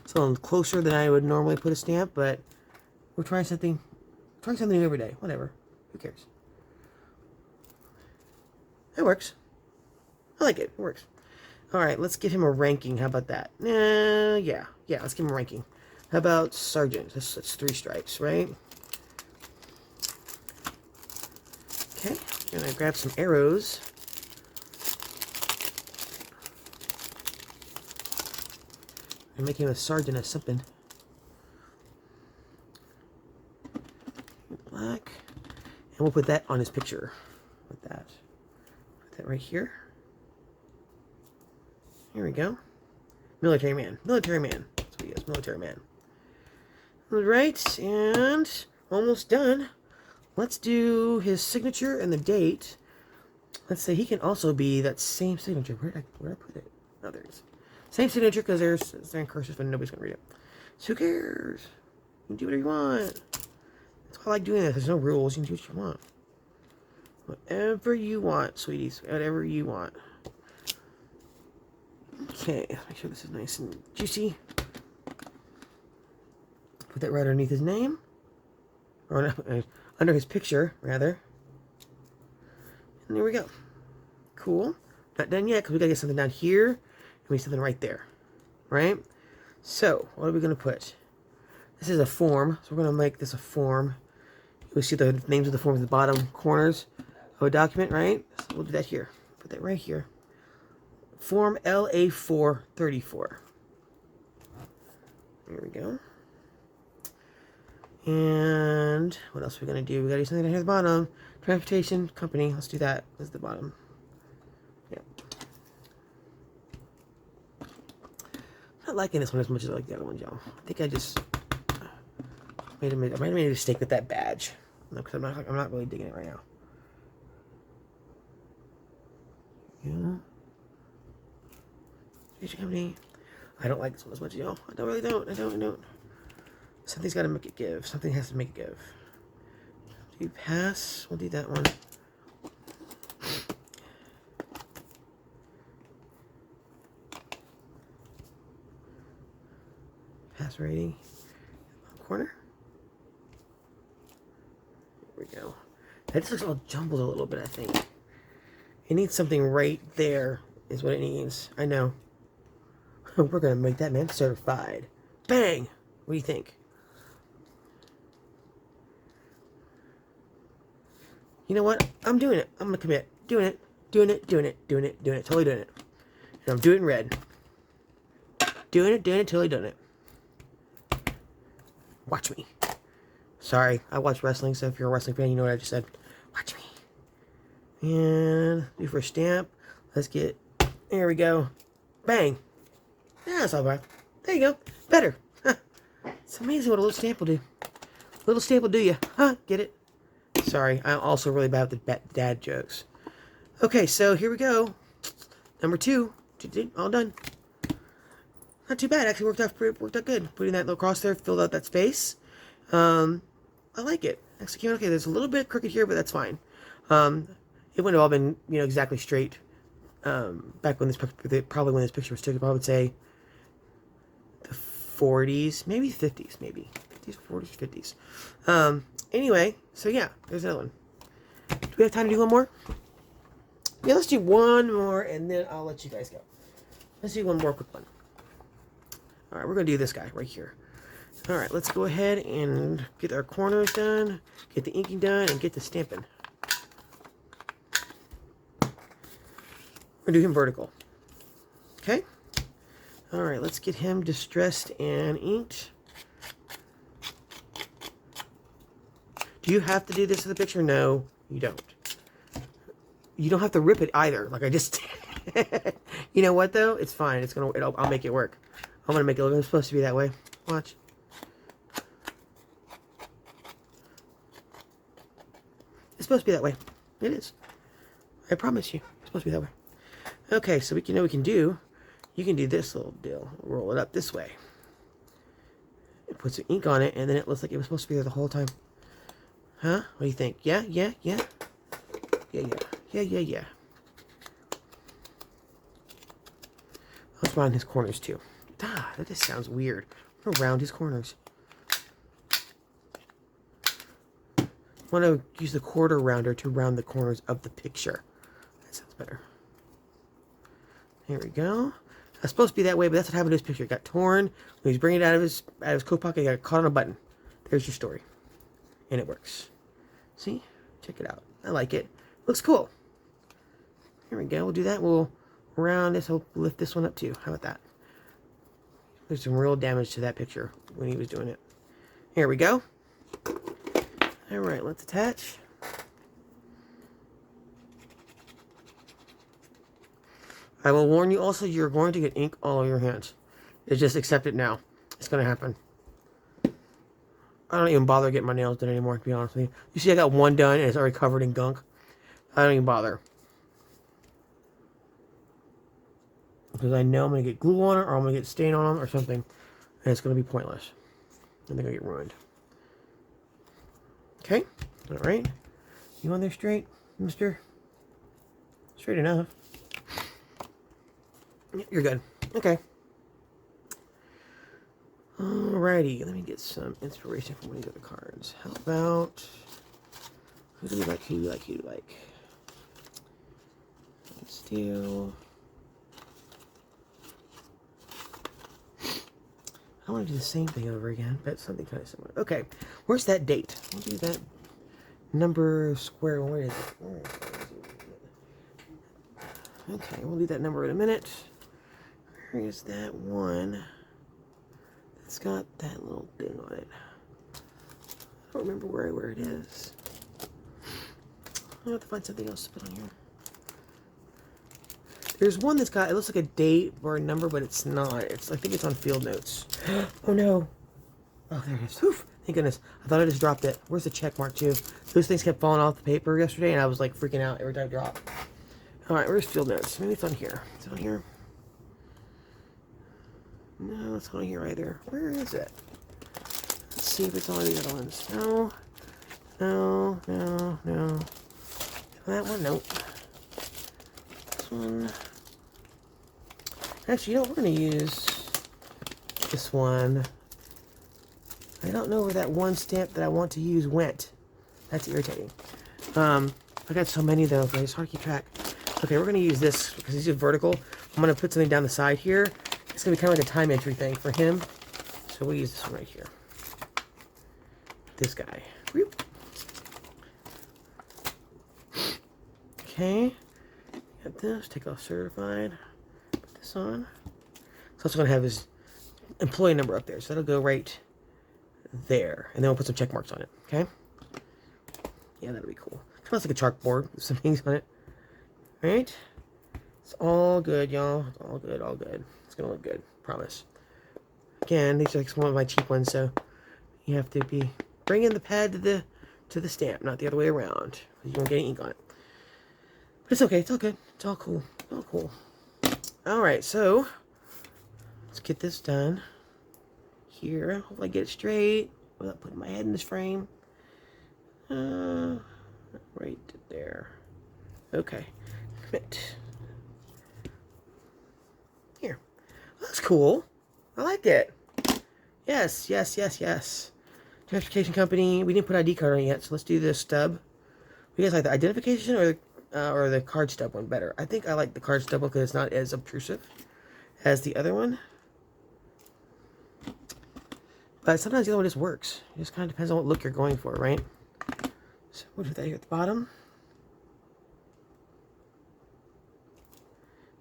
It's a little closer than I would normally put a stamp, but we're trying something new every day. Whatever. Who cares? That works. I like it. It works. Alright, let's give him a ranking. How about that? Yeah, let's give him a ranking. How about sergeant? That's 3 stripes, right? Okay, I'm gonna grab some arrows. And make him a sergeant of something. Black. And we'll put that on his picture. Like that. Put that right here. Here we go. Military man. Military man. That's what he is. Military man. Alright, and almost done. Let's do his signature and the date. Let's say he can also be that same signature. Where'd I put it? Oh, there it is. Same signature because they're in cursive and nobody's going to read it. So who cares? You can do whatever you want. That's why I like doing this. There's no rules. You can do what you want. Whatever you want, sweeties. Whatever you want. Okay, let's make sure this is nice and juicy. Put that right underneath his name. Or no, under his picture, rather. And there we go. Cool. Not done yet, because we got to get something down here. And we need something right there. Right? So, what are we going to put? This is a form. So we're going to make this a form. You'll see the names of the forms at the bottom corners of a document, right? So we'll do that here. Put that right here. Form LA434. There we go. And what else are we going to do? We got to do something down here at the bottom. Transportation company. Let's do that. That's the bottom. Yeah. I'm not liking this one as much as I like the other one, y'all. I think I just I might have made a mistake with that badge. No, because I'm not really digging it right now. Yeah. Company. I don't like this one as much, y'all. I don't. Something's got to make it give. Something has to make it give. Do you pass? We'll do that one. Opacity. Corner. There we go. That just looks all jumbled a little bit, I think. It needs something right there, is what it needs. I know. We're going to make that man certified. Bang! What do you think? You know what? I'm doing it. I'm going to commit. Doing it. Doing it. Doing it. Doing it. Doing it. Totally doing it. And I'm doing it in red. Doing it. Doing it. Totally doing it. Watch me. Sorry, I watch wrestling, so if you're a wrestling fan, you know what I just said. Watch me. And do for a stamp. Let's get, there we go. Bang. Yeah, that's all right. There you go. Better. Huh. It's amazing what a little stamp will do. A little stamp will do you. Huh? Get it? Sorry, I'm also really bad with the dad jokes. Okay, so here we go. Number 2. All done. Not too bad. Actually worked out good. Putting that little cross there, filled out that space. I like it. Actually came out okay. There's a little bit crooked here, but that's fine. It wouldn't have all been, exactly straight. Back when probably when this picture was taken, I would say the 40s, maybe 50s, maybe 50s, 40s, 50s. Anyway, so yeah, there's another one. Do we have time to do one more? Yeah, let's do one more, and then I'll let you guys go. Let's do one more quick one. All right, we're gonna do this guy right here. All right, let's go ahead and get our corners done, get the inking done, and get the stamping. We're gonna do him vertical. Okay? All right, let's get him distressed and inked. Do you have to do this in the picture? No, you don't. You don't have to rip it either, like I just did. You know what, though? It's fine. I'll make it work. I'm gonna make it look, it's supposed to be that way. Watch. It's supposed to be that way. It is. I promise you. It's supposed to be that way. Okay, so we can do. You can do this little deal. Roll it up this way. It puts some ink on it, and then it looks like it was supposed to be there the whole time. Huh? What do you think? Yeah, yeah, yeah. Yeah, yeah. Yeah, yeah, yeah. Let's round his corners too. Ah, that just sounds weird. I'm gonna round his corners. I want to use the quarter rounder to round the corners of the picture. That sounds better. There we go. It's supposed to be that way, but that's what happened to his picture. It got torn. When he's bringing it out of his coat pocket, it got caught on a button. There's your story. And it works. See? Check it out. I like it. Looks cool. Here we go. We'll do that. We'll round this. We'll lift this one up too. How about that? There's some real damage to that picture when he was doing it. Here we go. All right, let's attach. I will warn you also, you're going to get ink all over your hands. Just accept it now. It's going to happen. I don't even bother getting my nails done anymore, to be honest with you. You see I got one done and it's already covered in gunk. I don't even bother. Because I know I'm going to get glue on it, or I'm going to get stain on them, or something. And it's going to be pointless. And they're going to get ruined. Okay? Alright. You on there straight, mister? Straight enough. You're good. Okay. Alrighty. Let me get some inspiration from one of the other cards. How about... Who do we like? Who do we like? Who do we like? Let's do... I want to do the same thing over again, but something kind of similar. Okay, where's that date? We'll do that number square. Where is it? Okay, we'll do that number in a minute. Where is that one? It's got that little thing on it. I don't remember where it is. I'll have to find something else to put on here. There's one that's got, it looks like a date or a number, but it's not. It's, I think it's on field notes. Oh no. Oh, there it is. Oof. Thank goodness. I thought I just dropped it. Where's the check mark too? Those things kept falling off the paper yesterday, and I was like freaking out every time I dropped. Alright, where's field notes? Maybe it's on here. Is it on here? No, it's not on here either. Where is it? Let's see if it's on the other ones. No. No, no, no. That one, nope. This one. Actually, you know what? We're going to use this one. I don't know where that one stamp that I want to use went. That's irritating. I got so many though, but it's hard to keep track. Okay, we're gonna use this because these are vertical. I'm gonna put something down the side here. It's gonna be kind of like a time entry thing for him. So we'll use this one right here. This guy. Whoop. Okay. Got this. Take off certified. Put this on. It's also gonna have his employee number up there, so that'll go right there, and then we'll put some check marks on it. Okay. Yeah, that'll be cool. Kind of looks like a chalkboard with some things on it. Right? It's all good, y'all. It's all good, all good. It's gonna look good, promise. Again, these are like one of my cheap ones, so you have to be bringing the pad to the stamp, not the other way around. You won't get any ink on it. But it's okay. It's all good. It's all cool. All cool. All right, so let's get this done here. Hopefully I get it straight without putting my head in this frame. Right there. Okay. Commit. Here. That's cool. I like it. Yes, yes, yes, yes. Transportation company. We didn't put ID card on it yet, so let's do the stub. You guys like the identification or the card stub one better? I think I like the card stub one because it's not as obtrusive as the other one. But sometimes the other one just works. It just kind of depends on what look you're going for, right? So we'll do that here at the bottom.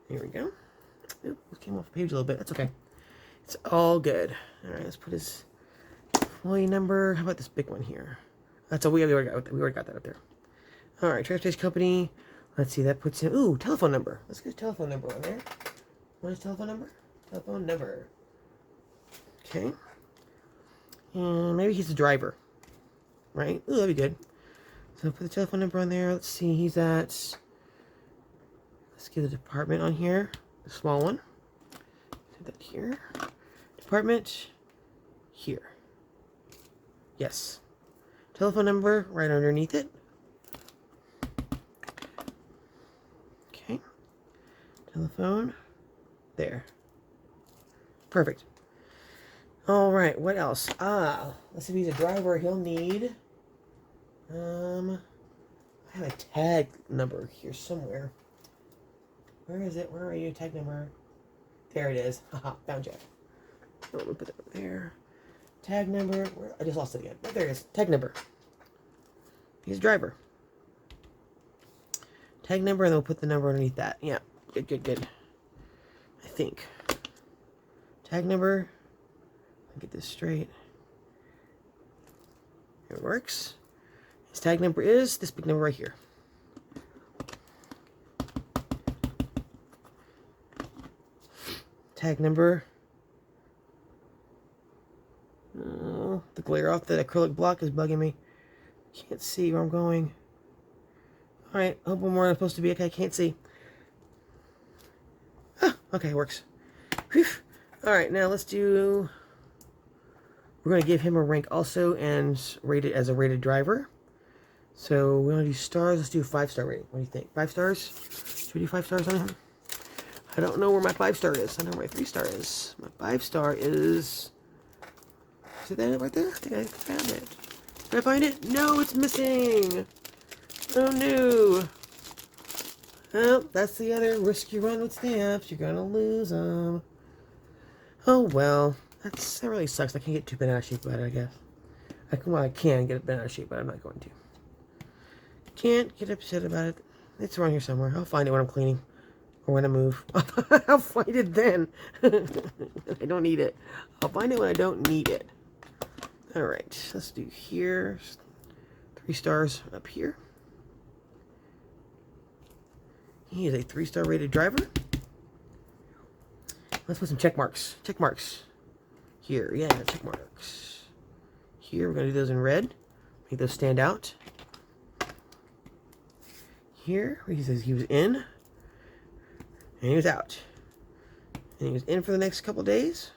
Here we go. Oop, it came off the page a little bit. That's okay. It's all good. All right, let's put his employee number. How about this big one here? That's all we already got that up there. All right, transportation company. Let's see, that puts in, ooh, telephone number. Let's get his telephone number on there. What is telephone number? Telephone number. Okay. And maybe he's the driver. Right? Ooh, that'd be good. So put the telephone number on there. Let's see, he's at, let's get the department on here. The small one. Put that here. Department. Here. Yes. Telephone number right underneath it. Okay. Telephone. There. Perfect. All right. What else? Let's see if he's a driver. He'll need. I have a tag number here somewhere. Where is it? Where are you? Tag number. There it is. Haha. Found you. Oh, let me put it over there. Tag number. Where? I just lost it again. Oh, there it is. Tag number. He's a driver. Tag number, and then we'll put the number underneath that. Yeah. Good, good, good. I think. Tag number. I'll get this straight. Here it works. His tag number is this big number right here. Tag number. Oh, the glare off the acrylic block is bugging me. Can't see where I'm going. Alright, hope I'm where I'm supposed to be. Okay, I can't see. Ah, okay, it works. Alright, now let's do... We're going to give him a rank also and rate it as a rated driver. So we want to do stars. Let's do a 5-star rating. What do you think? 5 stars? Should we do 5 stars on him? I don't know where my 5-star is. I know where my 3-star is. My 5-star is... Is it that right there? I think I found it. Did I find it? No, it's missing. Oh no. Well, that's the other risk you run with stamps. You're gonna lose them. Oh well. That really sucks. I can't get too bent out of shape about it, I guess. I can get it bent out of shape, but I'm not going to. Can't get upset about it. It's around here somewhere. I'll find it when I'm cleaning. Or when I move. I'll find it then. I don't need it. I'll find it when I don't need it. Alright, let's do here. 3 stars up here. He is a 3-star rated driver. Let's put some check marks. Check marks. Here, yeah, check marks. Here, we're going to do those in red. Make those stand out. Here, he says he was in. And he was out. And he was in for the next couple days.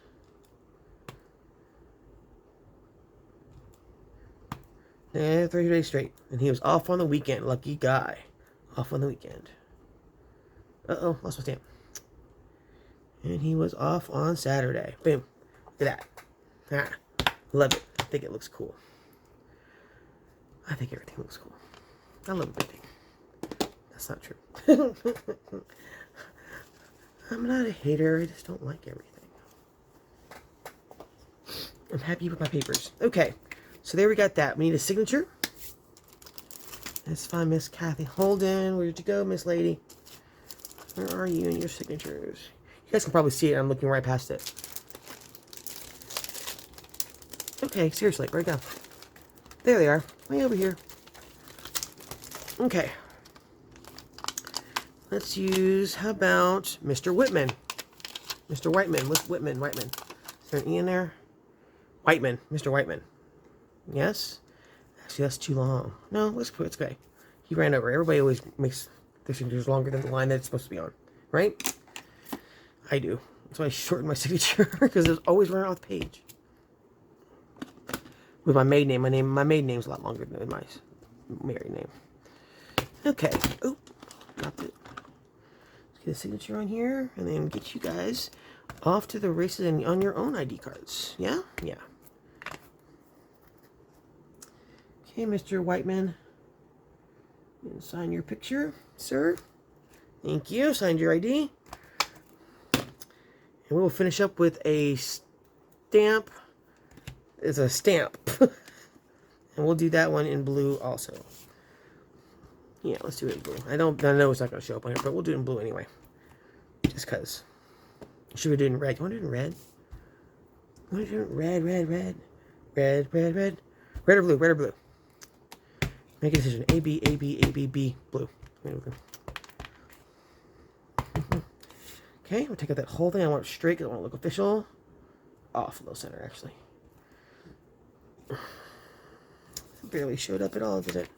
And 30 days straight. And he was off on the weekend. Lucky guy. Off on the weekend. Uh-oh, lost my stamp. And he was off on Saturday. Boom. Look at that. Ah, love it. think it looks cool. I think everything looks cool. I love everything. That's not true. I'm not a hater. I just don't like everything. I'm happy with my papers. Okay, so there we got that. We need a signature. Let's find Miss Kathy Holden. Where'd you go, Miss Lady? Where are you in your signatures? You guys can probably see it. I'm looking right past it. Okay, seriously, where'd it go? There they are. Way over here. Okay. Let's use, how about Mr. Whitman? Mr. Whiteman. What's Whitman? Whiteman. Is there an E in there? Whiteman. Mr. Whiteman. Yes? Actually, that's too long. No, let's put it's okay. He ran over. Everybody always makes their signatures longer than the line that it's supposed to be on. Right? I do. That's why I shortened my signature, because it's always running off the page. With my maiden name. My maiden name's a lot longer than my married name. Okay. Oh, dropped it. Let's get a signature on here, and then get you guys off to the races and on your own ID cards. Yeah? Yeah. Okay, Mr. Whiteman. And sign your picture, sir. Thank you. Signed your ID. And we will finish up with a stamp. It's a stamp. And we'll do that one in blue also. Yeah, let's do it in blue. I know it's not going to show up on here, but we'll do it in blue anyway. Just because. Should we do it in red? You want to do it in red? You want to do it in red, red, red? Red, red, red. Red or blue? Red or blue? Make a decision. A, B, A, B, A, B, B, blue. Okay, we'll take out that whole thing. I want it straight because I want to look official. Off, low center, actually. It barely showed up at all, did it?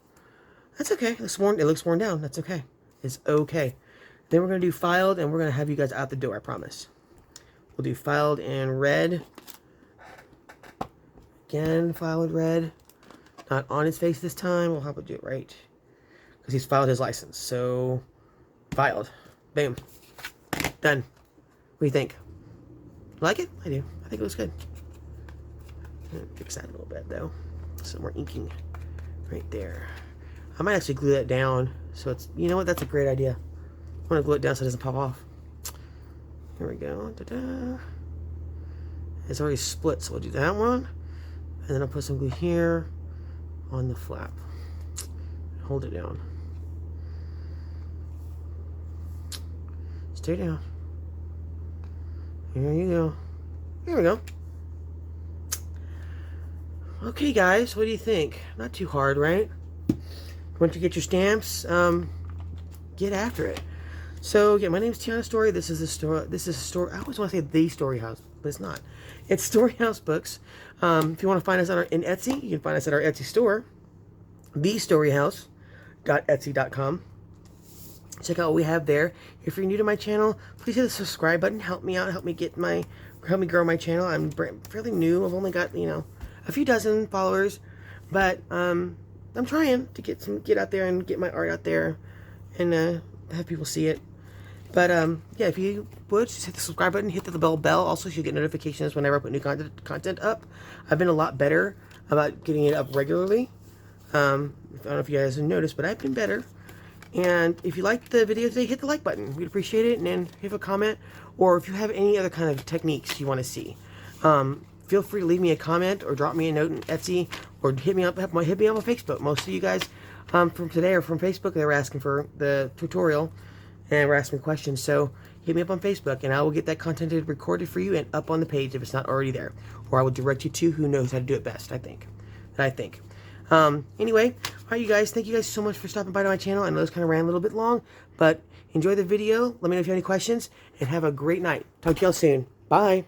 That's okay. It looks worn down. That's okay. It's okay. Then we're going to do filed, and we're going to have you guys out the door, I promise. We'll do filed in red. Again, filed red. Not on his face this time. We'll have to do it right. Because he's filed his license. So, filed. Boom. Done. What do you think? Like it? I do. I think it looks good. Fix that a little bit, though. Some more inking right there. I might actually glue that down. So it's, you know what? That's a great idea. I want to glue it down so it doesn't pop off. Here we go. Ta-da. It's already split, so we'll do that one. And then I'll put some glue here on the flap. Hold it down. Stay down. Here you go. Here we go. Okay, guys, what do you think? Not too hard, right? Once you get your stamps, get after it. So, yeah, my name is Tiana Story. This is a story. I always want to say The Story House, but it's not. It's Story House Books. If you want to find us in Etsy, you can find us at our Etsy store, thestoryhouse.etsy.com. Check out what we have there. If you're new to my channel, please hit the subscribe button. Help me out. Help me grow my channel. I'm fairly new. I've only got, a few dozen followers, but I'm trying to get out there and get my art out there and have people see it. But yeah, if you would, just hit the subscribe button, hit the bell. Also, you'll get notifications whenever I put new content up. I've been a lot better about getting it up regularly. I don't know if you guys have noticed, but I've been better. And if you liked the video today, hit the like button. We'd appreciate it. And then leave a comment. Or if you have any other kind of techniques you want to see, feel free to leave me a comment or drop me a note in Etsy or hit me up on Facebook. Most of you guys from today are from Facebook. They were asking for the tutorial and were asking questions. So hit me up on Facebook and I will get that content recorded for you and up on the page if it's not already there. Or I will direct you to who knows how to do it best, I think. Anyway, all right, you guys, thank you guys so much for stopping by to my channel. I know this kind of ran a little bit long, but enjoy the video. Let me know if you have any questions, and have a great night. Talk to y'all soon. Bye.